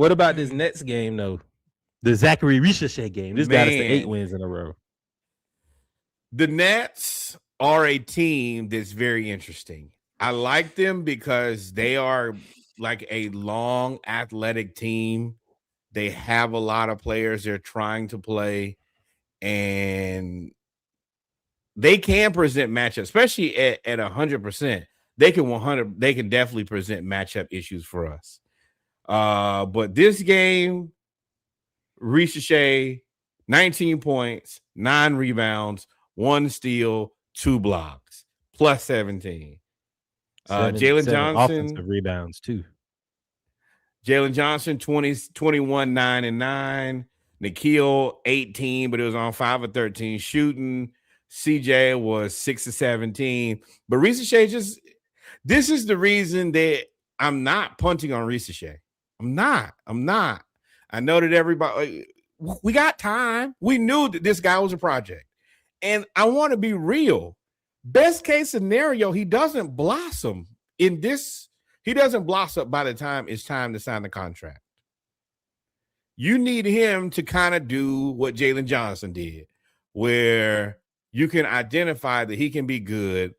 What about this Nets game though? The Zachary Ricochet game. This got us to 8 Man, wins in a row. the Nets are a team that's very interesting. I like them because they are like a long athletic team. They have a lot of players they're trying to play, and they can present matchups, especially at 100%. They can 100. They can definitely present matchup issues for us. But this game, Ricochet, 19 points, 9 rebounds, 1 steal, 2 blocks, plus 17. Jalen Seven Johnson, offensive rebounds too. Jalen Johnson, 20, 21, 9 and 9. Nikhil, 18, but it was on 5 of 13 shooting. CJ was 6 of 17. But Ricochet just, this is the reason that I'm not punting on Ricochet. I'm not. I know that everybody, we got time. We knew that this guy was a project. And I want to be real. Best case scenario, he doesn't blossom in this. He doesn't blossom by the time it's time to sign the contract. You need him to kind of do what Jalen Johnson did, where you can identify that he can be good.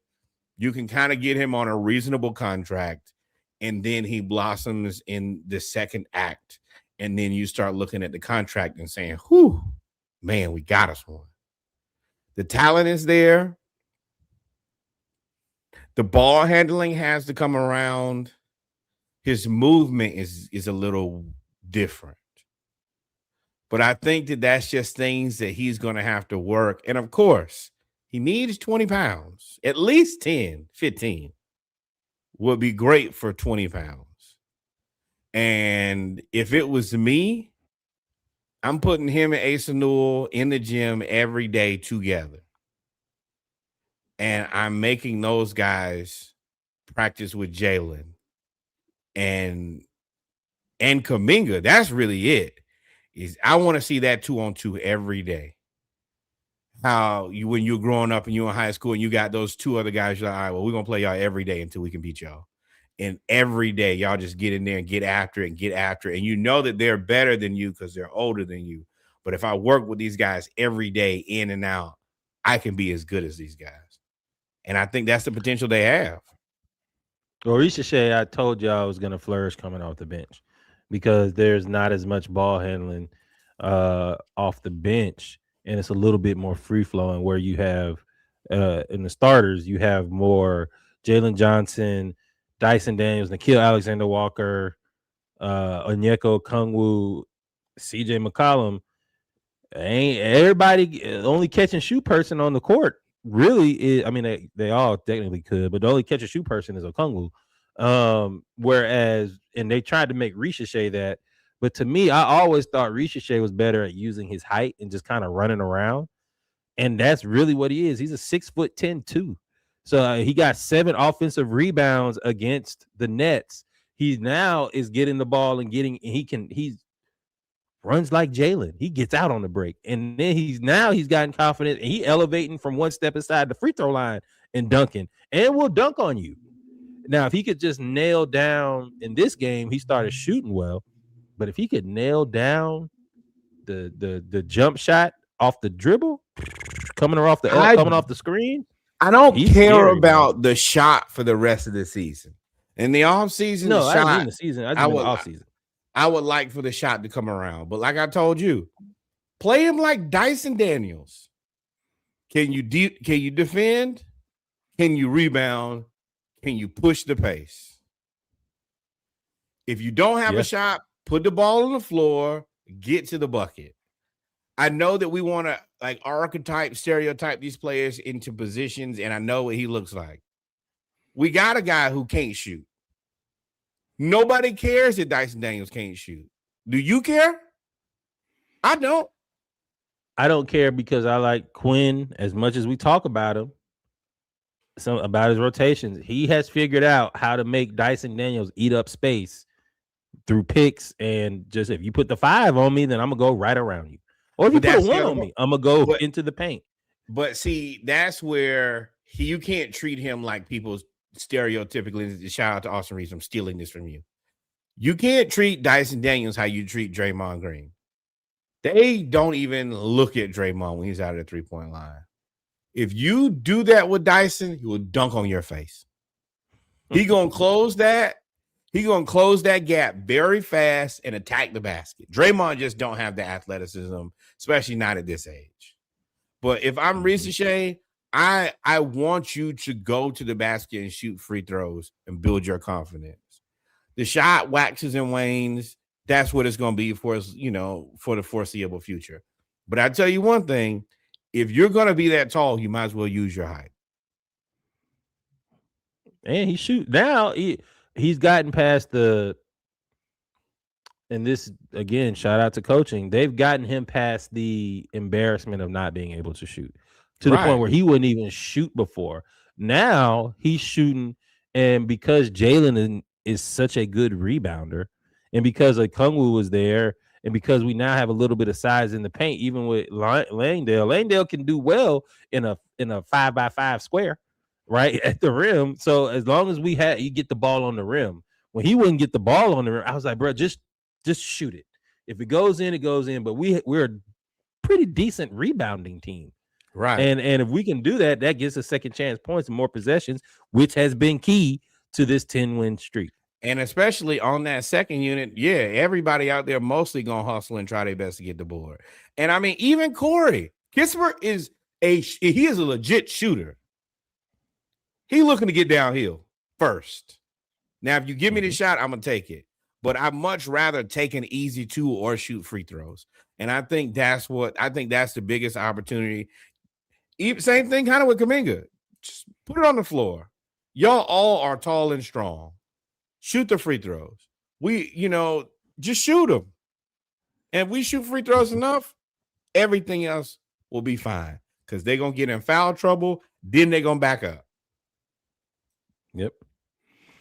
You can kind of get him on a reasonable contract, and then he blossoms in the second act. And then you start looking at the contract and saying, whew, man, we got us one. The talent is there. The ball handling has to come around. His movement is a little different. But I think that that's just things that he's going to have to work. And of course, he needs 20 pounds, at least 10, 15 would be great for 20 pounds. And if it was me, I'm putting him and Asa Newell in the gym every day together. And I'm making those guys practice with Jalen and Kuminga. That's really it. Is I want to see that 2-on-2 every day. How you when you're growing up and you're in high school and you got those 2 other guys, you're like, all right, well, we're gonna play y'all every day until we can beat y'all. And every day y'all just get in there and get after it and get after it. And you know that they're better than you because they're older than you. But if I work with these guys every day in and out, I can be as good as these guys. And I think that's the potential they have. Well, Ricochet, I told y'all was going to flourish coming off the bench because there's not as much ball handling off the bench, and it's a little bit more free flowing. Where you have in the starters, you have more Jalen Johnson, Dyson Daniels, Nikhil Alexander Walker, Onyeka Okongwu, CJ McCollum. Ain't everybody only catch and shoot person on the court really is, I mean, they all technically could, but the only catch and shoot person is Okongwu. Whereas, and they tried to make Ricochet that, but to me, I always thought Ricochet was better at using his height and just kind of running around. And that's really what he is. He's a 6'10" too. So he got 7 offensive rebounds against the Nets. He now is getting the ball and he's runs like Jalen. He gets out on the break. And then he's gotten confident and he elevating from one step inside the free throw line and dunking. And will dunk on you. Now, if he could just nail down in this game, he started shooting well. But if he could nail down the jump shot off the dribble, coming off the screen. I don't care about the shot for the rest of the season. In the offseason, no, I didn't mean the season. I just mean the offseason. I would like for the shot to come around. But like I told you, play him like Dyson Daniels. Can you defend? Can you rebound? Can you push the pace? If you don't have a shot, put the ball on the floor, get to the bucket. I know that we want to like stereotype these players into positions, and I know what he looks like. We got a guy who can't shoot. Nobody cares that Dyson Daniels can't shoot. Do you care? I don't. I don't care because I like Quinn as much as we talk about him. About his rotations. He has figured out how to make Dyson Daniels eat up space through picks. And just if you put the 5 on me, then I'm going to go right around you. Or if you put a 1 on me, I'm going to go into the paint. But see, that's where you can't treat him like people stereotypically. Shout out to Austin Reeves. I'm stealing this from you. You can't treat Dyson Daniels how you treat Draymond Green. They don't even look at Draymond when he's out of the 3-point line. If you do that with Dyson, he will dunk on your face. He gonna close that. He gonna close that gap very fast and attack the basket. Draymond just don't have the athleticism, especially not at this age. But if I'm Ricochet, I want you to go to the basket and shoot free throws and build your confidence. The shot waxes and wanes. That's what it's going to be for us, for the foreseeable future. But I tell you one thing, if you're going to be that tall, you might as well use your height. And he shoot now. He's gotten past and this again, shout out to coaching. They've gotten him past the embarrassment of not being able to shoot to the point where he wouldn't even shoot before. Now he's shooting, and because Jalen is such a good rebounder, and because Okongwu was there, and because we now have a little bit of size in the paint, even with Langdale can do well in a 5x5 square, right at the rim. So as long as you get the ball on the rim. When he wouldn't get the ball on the rim, I was like, bro, just shoot it. If it goes in, it goes in. But we're a pretty decent rebounding team. Right. And if we can do that, that gives us second chance points and more possessions, which has been key to this 10-win streak. And especially on that second unit, everybody out there mostly going to hustle and try their best to get the board. And I mean, even Corey Kispert is a legit shooter. He's looking to get downhill first. Now, if you give me the shot, I'm going to take it. But I'd much rather take an easy 2 or shoot free throws. And I think that's the biggest opportunity. Same thing kind of with Kuminga. Just put it on the floor. Y'all all are tall and strong. Shoot the free throws. Just shoot them. And if we shoot free throws enough, everything else will be fine. Because they're going to get in foul trouble. Then they're going to back up. Yep.